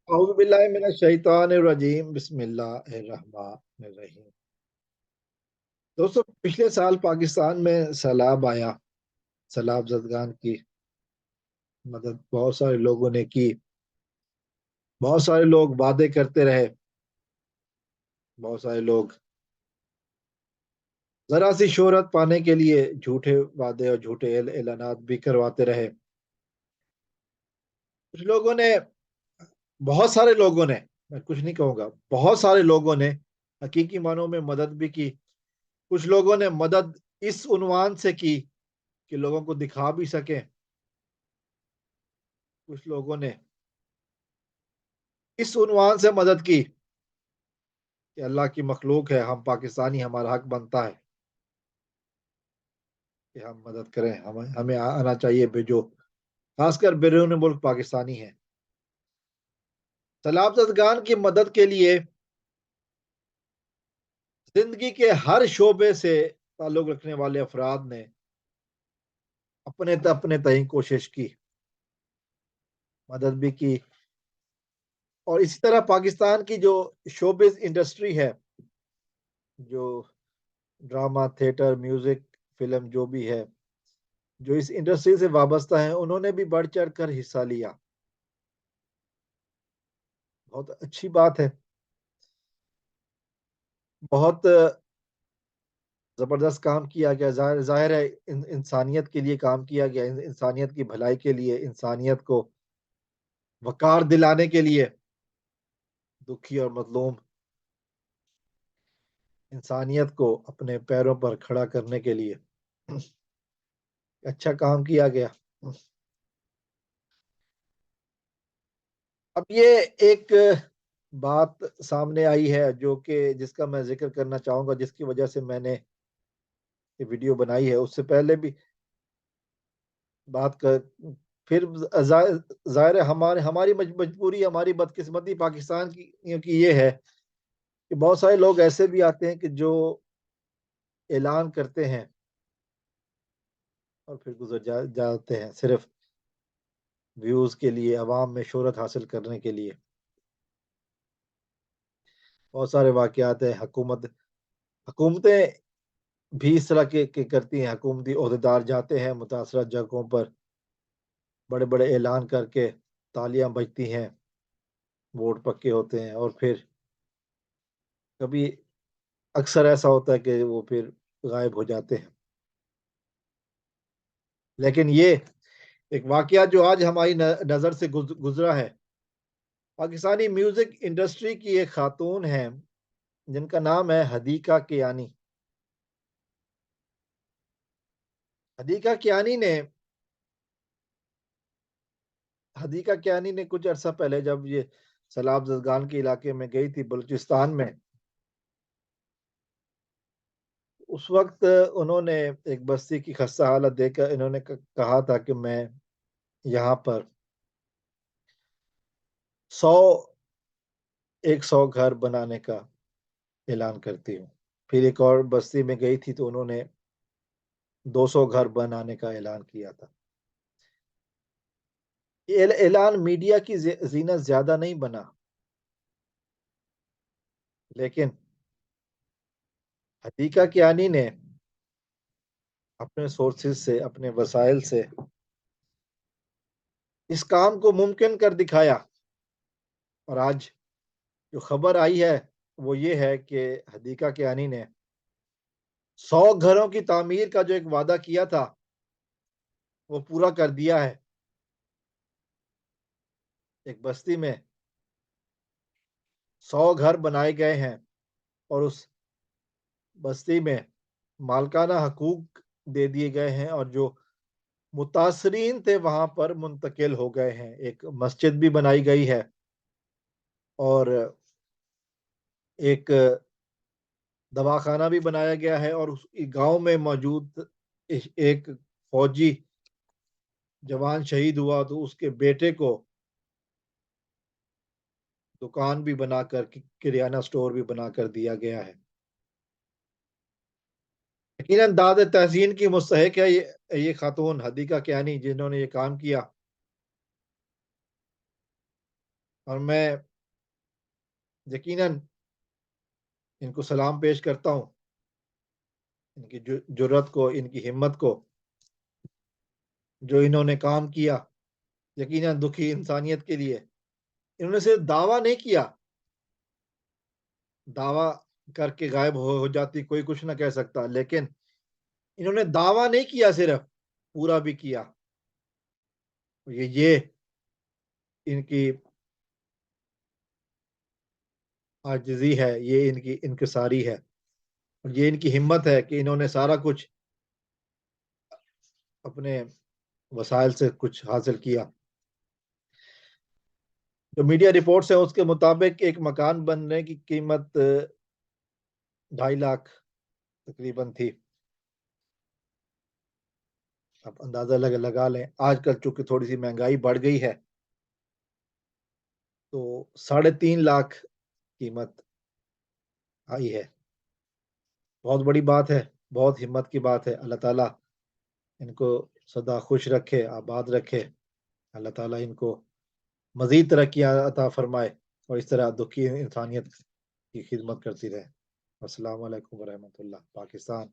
औज़ु बिल्लाहि मिनश शैतानिर रजीम बिस्मिल्लाहिर रहमानिर रहीम। दोस्तों, पिछले साल पाकिस्तान में सैलाब आया। सैलाब ज़दगान की मदद बहुत सारे लोगों ने की। बहुत सारे लोग वादे करते रहे। बहुत सारे लोग जरा सी शोहरत पाने के लिए झूठे वादे और झूठे ऐलानात भी करवाते रहे। कुछ लोगों ने बहुत सारे लोगों ने, मैं कुछ नहीं कहूंगा, बहुत सारे लोगों ने हकीकी मानों में मदद भी की। कुछ लोगों ने मदद इस उन्वान से की कि लोगों को दिखा भी सके। कुछ लोगों ने इस उन्वान से मदद की कि अल्लाह की मखलूक है, हम पाकिस्तानी, हमारा हक बनता है कि हम मदद करें, हमें हमें आना चाहिए भेजो, खासकर बैरून मुल्क पाकिस्तानी है। सैलाब ज़दगान की मदद के लिए जिंदगी के हर शोबे से ताल्लुक रखने वाले अफराद ने अपने अपने तय कोशिश की, मदद भी की। और इसी तरह पाकिस्तान की जो शोबिज इंडस्ट्री है, जो ड्रामा, थिएटर, म्यूजिक, फिल्म जो भी है, जो इस इंडस्ट्री से वाबस्ता है, उन्होंने भी बढ़ चढ़ कर हिस्सा लिया। बहुत अच्छी बात है। बहुत जबरदस्त काम किया गया। जाहिर है, इंसानियत के लिए काम किया गया, इंसानियत की भलाई के लिए, इंसानियत को वकार दिलाने के लिए, दुखी और मजलूम इंसानियत को अपने पैरों पर खड़ा करने के लिए अच्छा काम किया गया। अब ये एक बात सामने आई है जो कि जिसका मैं जिक्र करना चाहूंगा, जिसकी वजह से मैंने ये वीडियो बनाई है। उससे पहले भी बात कर, फिर जाहिर है, हमारे हमारी मजबूरी, हमारी बदकिस्मती पाकिस्तान की ये है कि बहुत सारे लोग ऐसे भी आते हैं कि जो ऐलान करते हैं और फिर गुजर जाते हैं, सिर्फ व्यूज के लिए, अवाम में शोहरत हासिल करने के लिए। बहुत सारे वाकयात हैं। हुकूमतें भी इस तरह के करती हैं। हुकूमती ओहदेदार जाते हैं मुतासरा जगहों पर, बड़े बड़े ऐलान करके, तालियां बजती हैं, वोट पक्के होते हैं, और फिर कभी, अक्सर ऐसा होता है कि वो फिर गायब हो जाते हैं। लेकिन ये एक वाकया जो आज हमारी नज़र से गुजरा है, पाकिस्तानी म्यूजिक इंडस्ट्री की एक खातून है जिनका नाम है हदीका कियानी। हदीका कियानी ने हदीका कियानी ने कुछ अरसा पहले, जब ये सैलाब ज़दगान के इलाके में गई थी, बलूचिस्तान में, उस वक्त उन्होंने एक बस्ती की खस्ता हालत देखकर इन्होंने कहा था कि मैं यहाँ पर 100 घर बनाने का ऐलान करती हूँ। फिर एक और बस्ती में गई थी तो उन्होंने 200 घर बनाने का ऐलान किया था। ये ऐलान मीडिया की जीनत ज्यादा नहीं बना, लेकिन हदीका कियानी ने अपने सोर्सेज से, अपने वसाइल से इस काम को मुमकिन कर दिखाया। और आज जो खबर आई है वो ये है कि हदीका कियानी ने 100 घरों की तामीर का जो एक वादा किया था वो पूरा कर दिया है। एक बस्ती में 100 घर बनाए गए हैं, और उस बस्ती में मालकाना हकूक दे दिए गए हैं, और जो मुतासरीन थे वहां पर मुंतकिल हो गए हैं। एक मस्जिद भी बनाई गई है, और एक दवाखाना भी बनाया गया है, और उस गांव में मौजूद एक फौजी जवान शहीद हुआ तो उसके बेटे को दुकान भी बनाकर, किराना स्टोर भी बनाकर दिया गया है। यकीनन दाद तहसीन की मुस्तहिक है ये खातून हदीका कियानी, जिन्होंने ये काम किया। और मैं यकीनन इनको सलाम पेश करता हूँ, इनकी जुर्रत को, इनकी हिम्मत को, जो इन्होंने काम किया यकीनन दुखी इंसानियत के लिए। इन्होंने सिर्फ दावा नहीं किया, दावा करके गायब हो जाती, कोई कुछ ना कह सकता, लेकिन इन्होंने दावा नहीं किया, सिर्फ पूरा भी किया। ये इनकी आजिज़ी है, ये इनकी इनकिसारी है, और ये इनकी हिम्मत है कि इन्होंने सारा कुछ अपने वसाइल से कुछ हासिल किया। जो मीडिया रिपोर्ट्स है उसके मुताबिक एक मकान बनने की कीमत 2.5 लाख तकरीबन थी। आप अंदाजा लगा लें, आजकल चूंकि थोड़ी सी महंगाई बढ़ गई है, तो 3.5 लाख कीमत आई है। बहुत बड़ी बात है, बहुत हिम्मत की बात है। अल्लाह ताला इनको सदा खुश रखे, आबाद रखे। अल्लाह ताला इनको मजीद तरक्की अता फरमाए और इस तरह दुखी इंसानियत की खिदमत करती रहे। अस्सलाम वालेकुम वरहमतुल्लाह। पाकिस्तान।